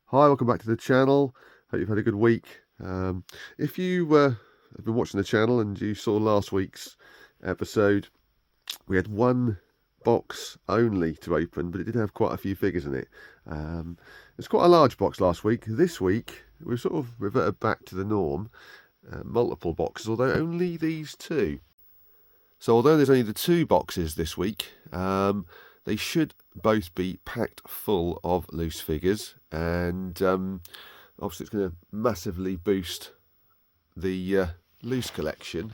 Hi, welcome back to the channel. Hope you've had a good week. If you have been watching the channel and you saw last week's episode, we had one box only to open, but it did have quite a few figures in it. It's quite a large box last week. This week, we've sort of reverted back to the norm. Multiple boxes, although only these two. So although there's only the two boxes this week, they should both be packed full of loose figures, and obviously it's going to massively boost the loose collection,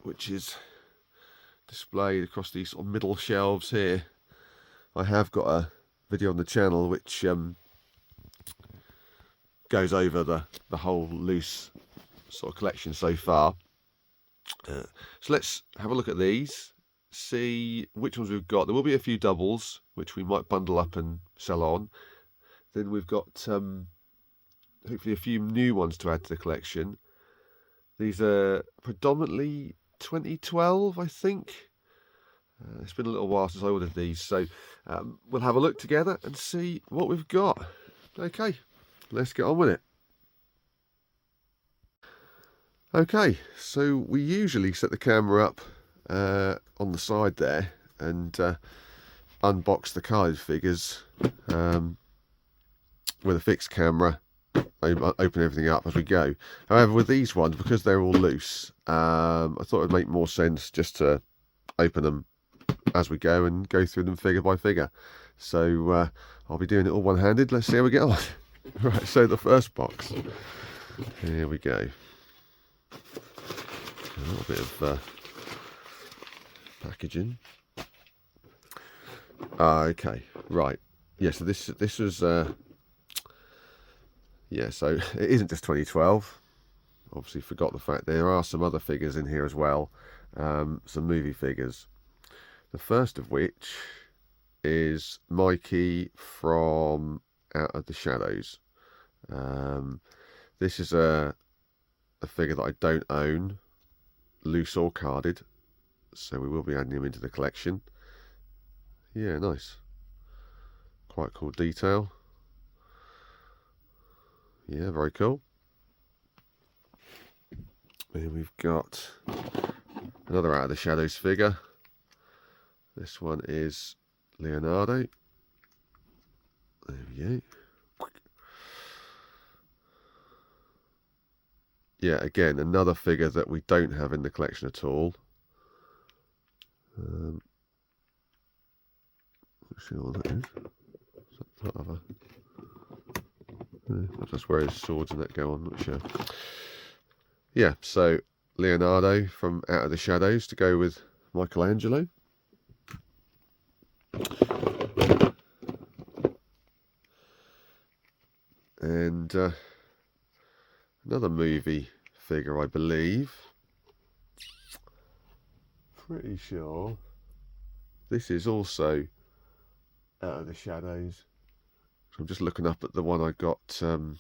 which is displayed across these sort of middle shelves here. I have got a video on the channel which goes over the whole loose sort of collection so far. So let's have a look at these, see which ones we've got. There will be a few doubles which we might bundle up and sell on. Then we've got hopefully a few new ones to add to the collection. These are predominantly 2012, I think. It's been a little while since I ordered these, so we'll have a look together and see what we've got. Okay, let's get on with it. Okay, so we usually set the camera up on the side there and unbox the carded figures with a fixed camera, open everything up as we go. However, with these ones, because they're all loose, I thought it would make more sense just to open them as we go and go through them figure by figure. So I'll be doing it all one-handed. Let's see how we get on. Right, so the first box. Here we go. A little bit of packaging. Okay, right. Yeah, so this was yeah, so it isn't just 2012. Obviously forgot the fact there are some other figures in here as well, some movie figures. The first of which is Mikey from Out of the Shadows. This is a figure that I don't own, loose or carded, so we will be adding him into the collection. Yeah, nice. Quite cool detail. Yeah, very cool. And we've got another Out of the Shadows figure. This one is Leonardo. There we go. Yeah, again, another figure that we don't have in the collection at all. Not sure what that is. Is that part of a... That's where his swords and that go on, not sure. Yeah, so Leonardo from Out of the Shadows to go with Michelangelo. And another movie figure, I believe. Pretty sure this is also Out of the Shadows. So I'm just looking up at the one I got, the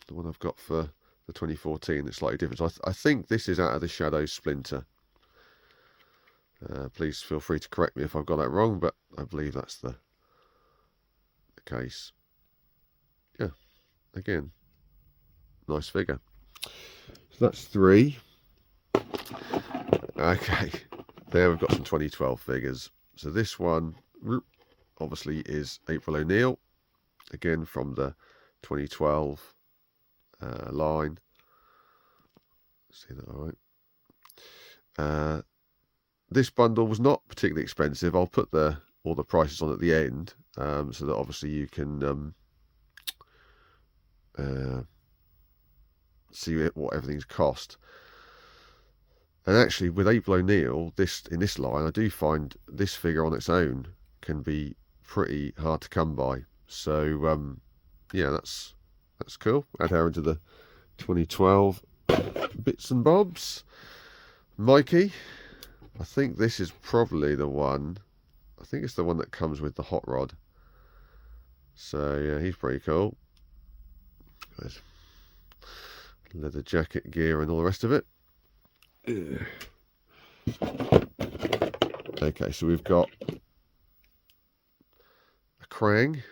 one I've got for the 2014. It's slightly different. So I think this is Out of the Shadows Splinter. Please feel free to correct me if I've got that wrong, but I believe that's the case. Yeah, again, nice figure. So that's three. Okay, there we've got some 2012 figures. So this one obviously is April O'Neil, again from the 2012 line. See that all right? This bundle was not particularly expensive. I'll put all the prices on at the end, so that obviously you can see what everything's cost. And actually, with April O'Neil, in this line, I do find this figure on its own can be pretty hard to come by. So yeah, that's cool. Add her into the 2012 bits and bobs. Mikey, I think this is probably the one. I think it's the one that comes with the hot rod. So yeah, he's pretty cool. Good. Leather jacket, gear, and all the rest of it. Okay, so we've got a Krang,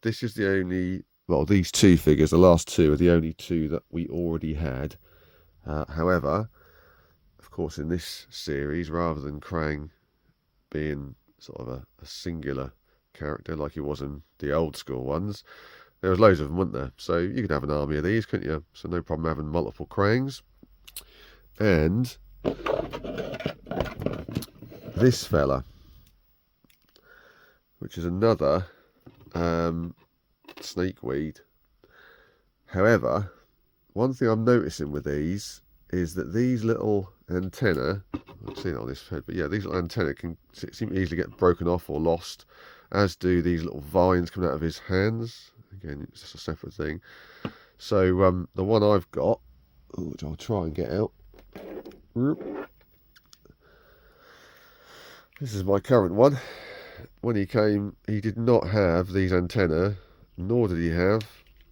this is the only, well, these two figures, the last two, are the only two that we already had. However, of course, in this series, rather than Krang being sort of a singular character like he was in the old school ones, there was loads of them, weren't there? So you could have an army of these, couldn't you? So no problem having multiple Krangs. And this fella, which is another snakeweed. However, one thing I'm noticing with these is that these little antennae, I've seen it on this head, but yeah, these little antennae can seem to easily get broken off or lost, as do these little vines coming out of his hands. Again, it's just a separate thing. So the one I've got, which I'll try and get out. This is my current one. When he came, he did not have these antennae, nor did he have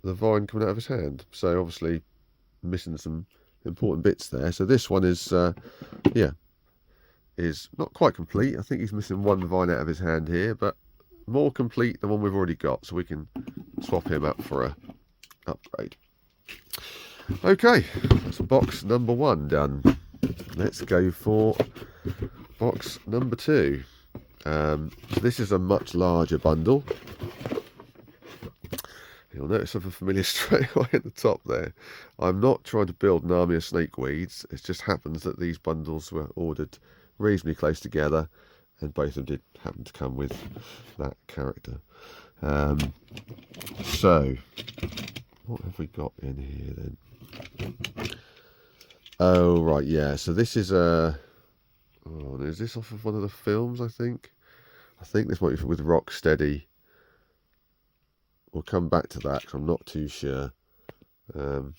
the vine coming out of his hand. So obviously missing some important bits there. So this one is, yeah, is not quite complete. I think he's missing one vine out of his hand here, but more complete than one we've already got. So we can swap him up for a upgrade. Okay, that's box number 1 done. Let's go for box number 2. So this is a much larger bundle. You'll notice something familiar straight away at the top there. I'm not trying to build an army of snakeweeds. It just happens that these bundles were ordered reasonably close together, and both of them did happen to come with that character. So, what have we got in here then? Oh, right, yeah. So this is a... Oh, is this off of one of the films, I think? I think this might be with Rocksteady. We'll come back to that because I'm not too sure. Yeah,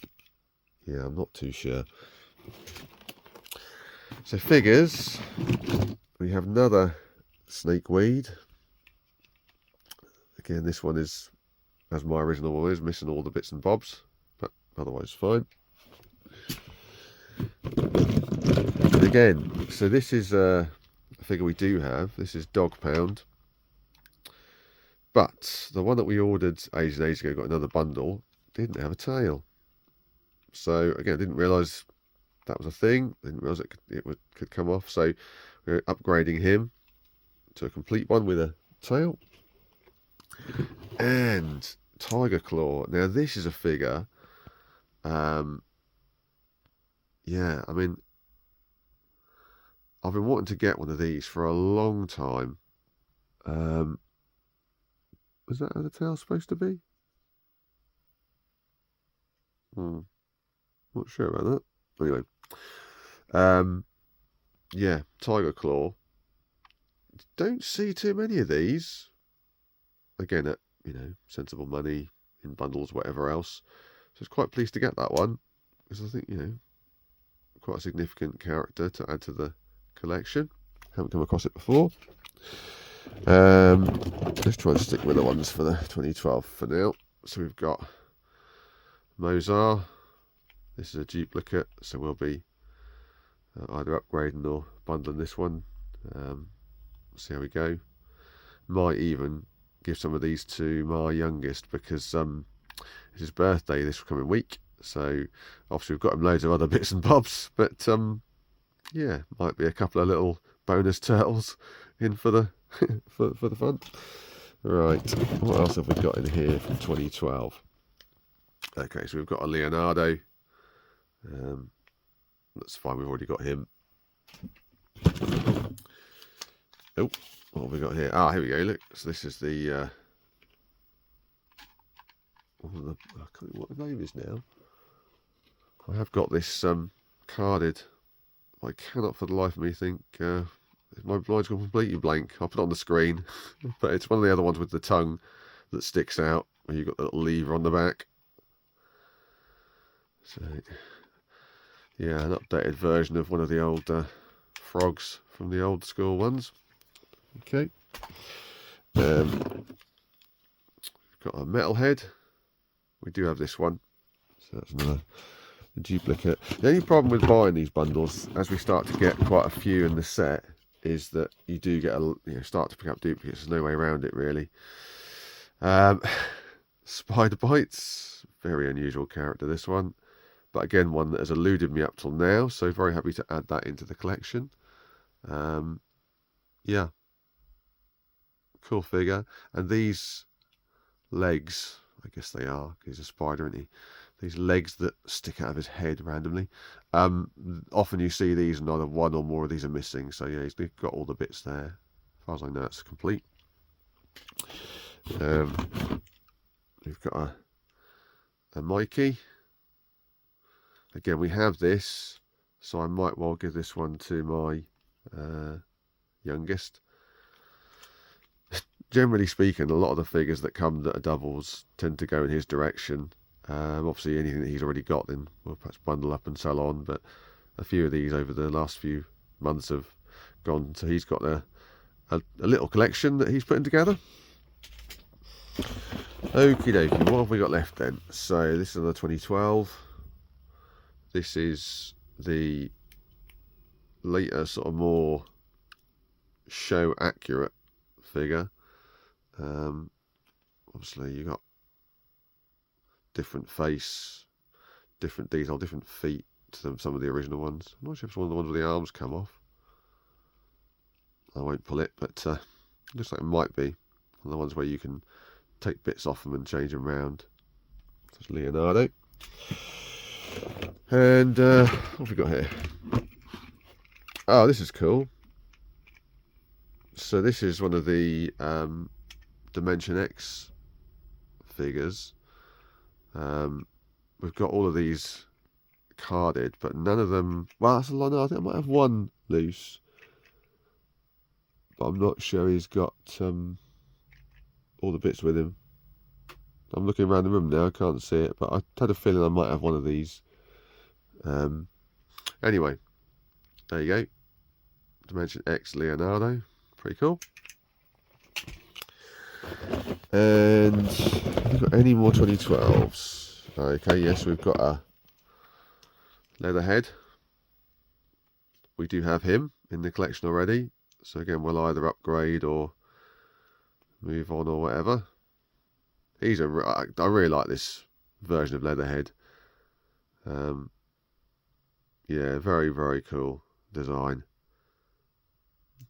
I'm not too sure. So figures, we have another snakeweed. Again, this one is, as my original one is, missing all the bits and bobs, but otherwise fine. And again, so this is a figure we do have. This is Dog Pound. But the one that we ordered ages and ages ago, got another bundle, didn't have a tail. So again, I didn't realise that was a thing. Didn't realise it could come off. So we're upgrading him to a complete one with a tail. And Tiger Claw. Now this is a figure. Yeah, I mean, I've been wanting to get one of these for a long time. Is that how the tail's supposed to be? Not sure about that. Anyway, yeah, Tiger Claw. Don't see too many of these. Again, at sensible money in bundles, whatever else. So I was quite pleased to get that one because I think quite a significant character to add to the collection. Haven't come across it before. Let's try and stick with the ones for the 2012 for now. So we've got Mozart. This is a duplicate, so we'll be either upgrading or bundling this one. See how we go. Might even give some of these to my youngest because it's his birthday this coming week. So obviously we've got him loads of other bits and bobs, but yeah, might be a couple of little bonus turtles in for the for the fun. Right, what else have we got in here from 2012? Okay, so we've got a Leonardo. That's fine, we've already got him. Oh, what have we got here? Ah, here we go, look. So this is the I can't think what the name is now. I have got this carded. I cannot for the life of me think. My mind's gone completely blank. I'll put it on the screen. But it's one of the other ones with the tongue that sticks out, where you've got the little lever on the back. So, yeah, an updated version of one of the old frogs from the old school ones. Okay. We've got a metal head. We do have this one. So that's another duplicate. The only problem with buying these bundles, as we start to get quite a few in the set, is that you do get start to pick up duplicates. There's no way around it really. Spider Bites, very unusual character this one, but again one that has eluded me up till now, so very happy to add that into the collection. Yeah, cool figure. And these legs, I guess they are, he's a spider, isn't he? These legs that stick out of his head randomly. Often you see these and either one or more of these are missing, so yeah, he's got all the bits there. As far as I know, it's complete. We've got a Mikey. Again, we have this, so I might well give this one to my youngest. Generally speaking, a lot of the figures that come that are doubles tend to go in his direction. Obviously, anything that he's already got, then we'll perhaps bundle up and sell on. But a few of these over the last few months have gone. So he's got a little collection that he's putting together. Okie dokie, what have we got left then? So this is the 2012. This is the later, sort of more show accurate figure. Obviously you got different face, different detail, different feet to some of the original ones. I'm not sure if it's one of the ones where the arms come off. I won't pull it, but looks like it might be one of the ones where you can take bits off them and change them around. That's Leonardo. And what have we got here? Oh, this is cool. So this is one of the Dimension X figures. We've got all of these carded, but none of them. Well, that's a lot. No, I think I might have one loose, but I'm not sure he's got all the bits with him. I'm looking around the room now. I can't see it, but I had a feeling I might have one of these. Anyway, there you go. Dimension X Leonardo, pretty cool. And have we got any more 2012s? Okay, yes, we've got a Leatherhead. We do have him in the collection already, so again we'll either upgrade or move on or whatever. I really like this version of Leatherhead. Yeah, very, very cool design.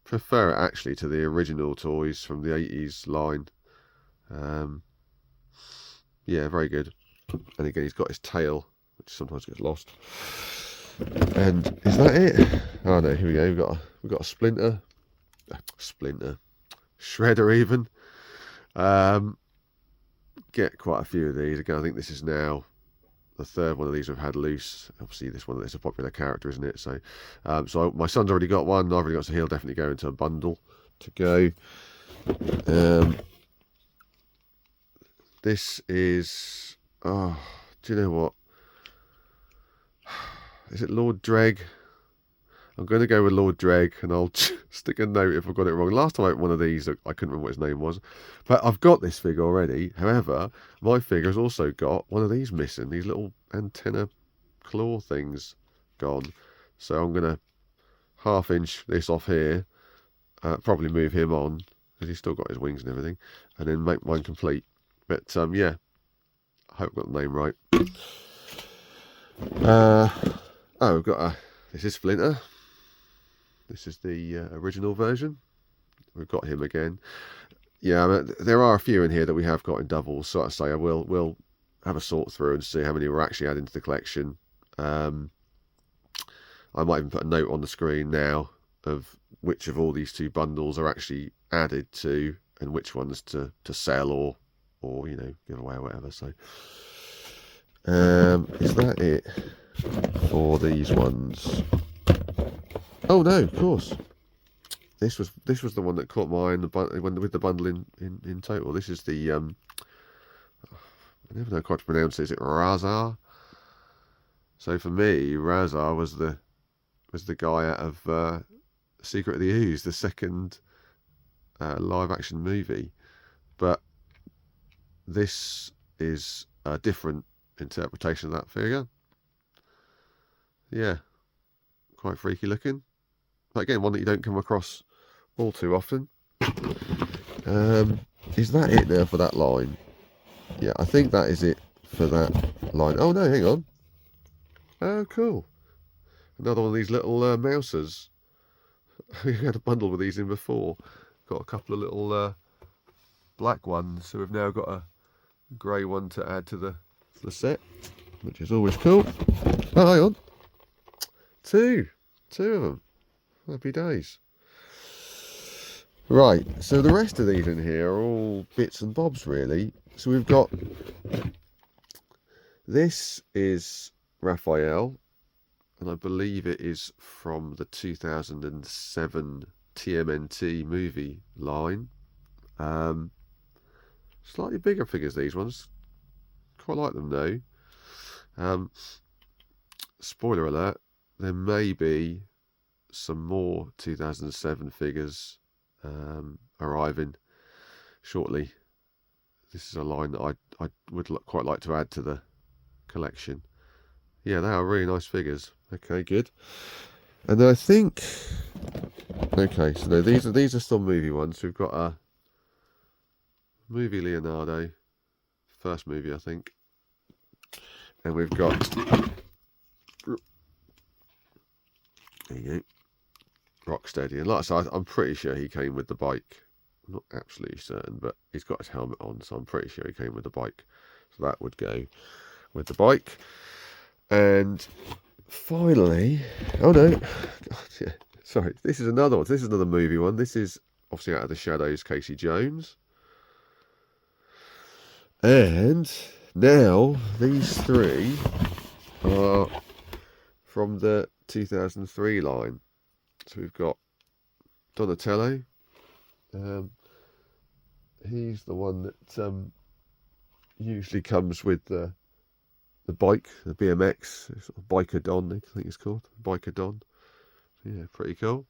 Prefer it actually to the original toys from the 80s line. Yeah, very good. And again, he's got his tail, which sometimes gets lost. And is that it? Oh no, here we go. We've got a Splinter, Shredder even. Get quite a few of these. Again, I think this is now the third one of these we've had loose. Obviously, this one is a popular character, isn't it? So, so my son's already got one. I've already got, so he'll definitely go into a bundle to go. This is, oh, do you know what? Is it Lord Dreg? I'm going to go with Lord Dreg, and I'll stick a note if I've got it wrong. Last time I opened one of these, I couldn't remember what his name was. But I've got this figure already. However, my figure has also got one of these missing. These little antenna claw things gone. So I'm going to half-inch this off here. Probably move him on, because he's still got his wings and everything. And then make mine complete. But, yeah. I hope I got the name right. Oh, we've got a... This is Splinter. This is the original version. We've got him again. Yeah, there are a few in here that we have got in doubles. So I say we'll have a sort through and see how many we're actually adding to the collection. I might even put a note on the screen now of which of all these two bundles are actually added to and which ones to sell or you know, give away or whatever. So is that it for these ones? Oh no, of course. This was the one that caught my eye with the bundle in total. This is the I never know quite to pronounce it. Is it Razar? So for me, Razar was the guy out of Secret of the Ooze, the second live action movie. But this is a different interpretation of that figure. Yeah, quite freaky looking. But again, one that you don't come across all too often. Is that it now for that line? yeah, I think that is it for that line. Oh no, hang on. Oh, cool. Another one of these little mousers. We had a bundle with these in before. Got a couple of little black ones, so we've now got a grey one to add to the set, which is always cool. Oh, hang on. Two of them. Happy days. Right, so the rest of these in here are all bits and bobs really. So we've got, this is Raphael, and I believe it is from the 2007 TMNT movie line. Slightly bigger figures, these ones. Quite like them though. Spoiler alert, there may be some more 2007 figures arriving shortly. This is a line that I would quite like to add to the collection. Yeah, they are really nice figures. Okay, good. And then I think, okay, so no, these are still movie ones. We've got a movie Leonardo, first movie I think, and we've got, there you go, Rocksteady. And like I said, I'm pretty sure he came with the bike. I'm not absolutely certain, but he's got his helmet on, so I'm pretty sure he came with the bike. So that would go with the bike. And finally, oh no, God, yeah, sorry, this is another one. This is another movie one. This is obviously Out of the Shadows, Casey Jones. And now these three are from the 2003 line. So we've got Donatello. He's the one that usually comes with the bike, the BMX, sort of Biker Don, I think it's called, Biker Don. Yeah, pretty cool.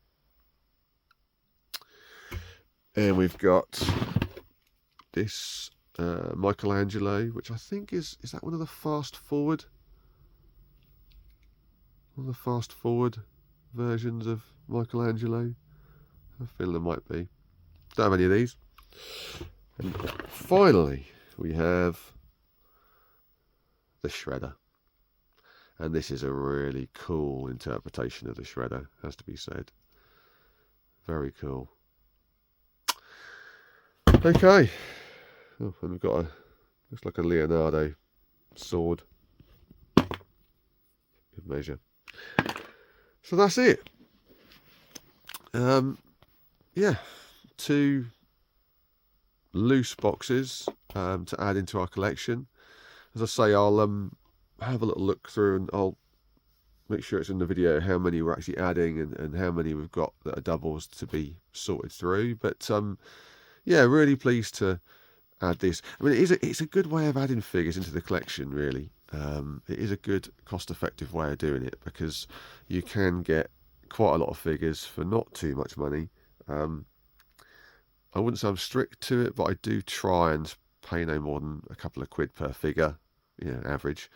And we've got this Michelangelo, which I think is that one of the fast forward? One of the fast forward versions of Michelangelo? I feel there might be. Don't have any of these. And finally, we have the Shredder. And this is a really cool interpretation of the Shredder, has to be said. Very cool. Okay. Oh, and we've got a, looks like a Leonardo sword. Good measure. So that's it. Yeah, 2 loose boxes to add into our collection. As I say, I'll have a little look through and I'll make sure it's in the video how many we're actually adding and how many we've got that are doubles to be sorted through. But yeah, really pleased to add this. I mean, it's a good way of adding figures into the collection, really. It is a good cost-effective way of doing it because you can get quite a lot of figures for not too much money. I wouldn't say I'm strict to it, but I do try and pay no more than a couple of quid per figure, you know, average.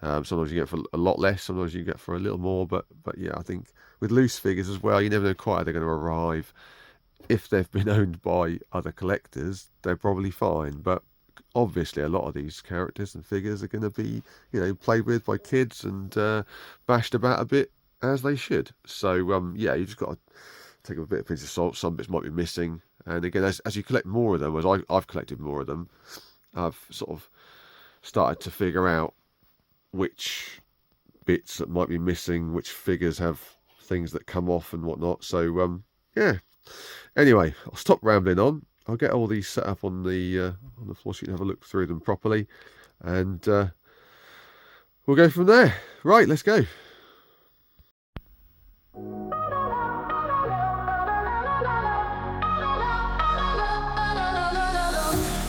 Sometimes you get for a lot less, sometimes you get for a little more, but yeah, I think with loose figures as well, you never know quite how they're going to arrive. If they've been owned by other collectors, they're probably fine, but obviously a lot of these characters and figures are going to be, you know, played with by kids and bashed about a bit as they should. So yeah, you just got to take a bit of pinch of salt. Some bits might be missing, and again, as you collect more of them, as I've collected more of them, I've sort of started to figure out which bits that might be missing, which figures have things that come off and whatnot. So yeah, anyway, I'll stop rambling on. I'll get all these set up on the floor so you can have a look through them properly, and we'll go from there. Right, let's go.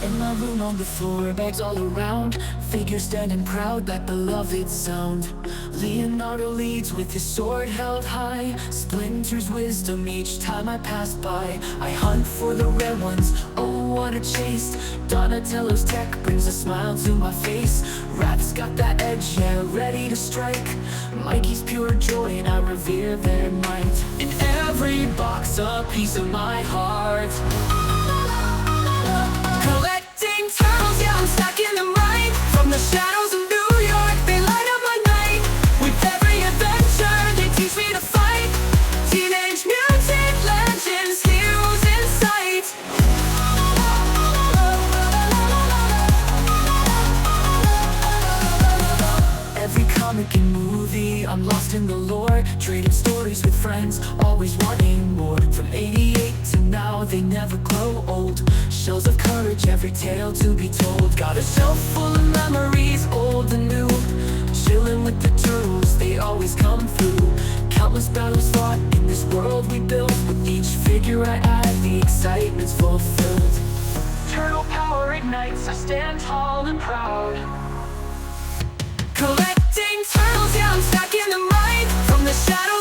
In my room on the floor, bags all around, figures standing proud, that beloved sound. Leonardo leads with his sword held high, splinters wisdom each time I pass by. I hunt for the rare ones, oh what a chase. Donatello's tech brings a smile to my face. Rap's got that edge, yeah, ready to strike. Mikey's pure joy and I revere their might. In every box a piece of my heart. Collecting turtles, yeah, I'm stacking them the shadows of New York, they light up my night. With every adventure, they teach me to fight. Teenage Mutant legends, heroes in sight. Every comic and movie, I'm lost in the lore. Trading stories with friends, always wanting more. From 88 to now, they never grow old. Shells of courage, every tale to be told. Got a shelf full of memories, old and new. Chilling with the turtles, they always come through. Countless battles fought in this world we built. With each figure I add, the excitement's fulfilled. Turtle power ignites, I stand tall and proud. Collecting turtles, yeah, I'm stacking the mind. From the shadows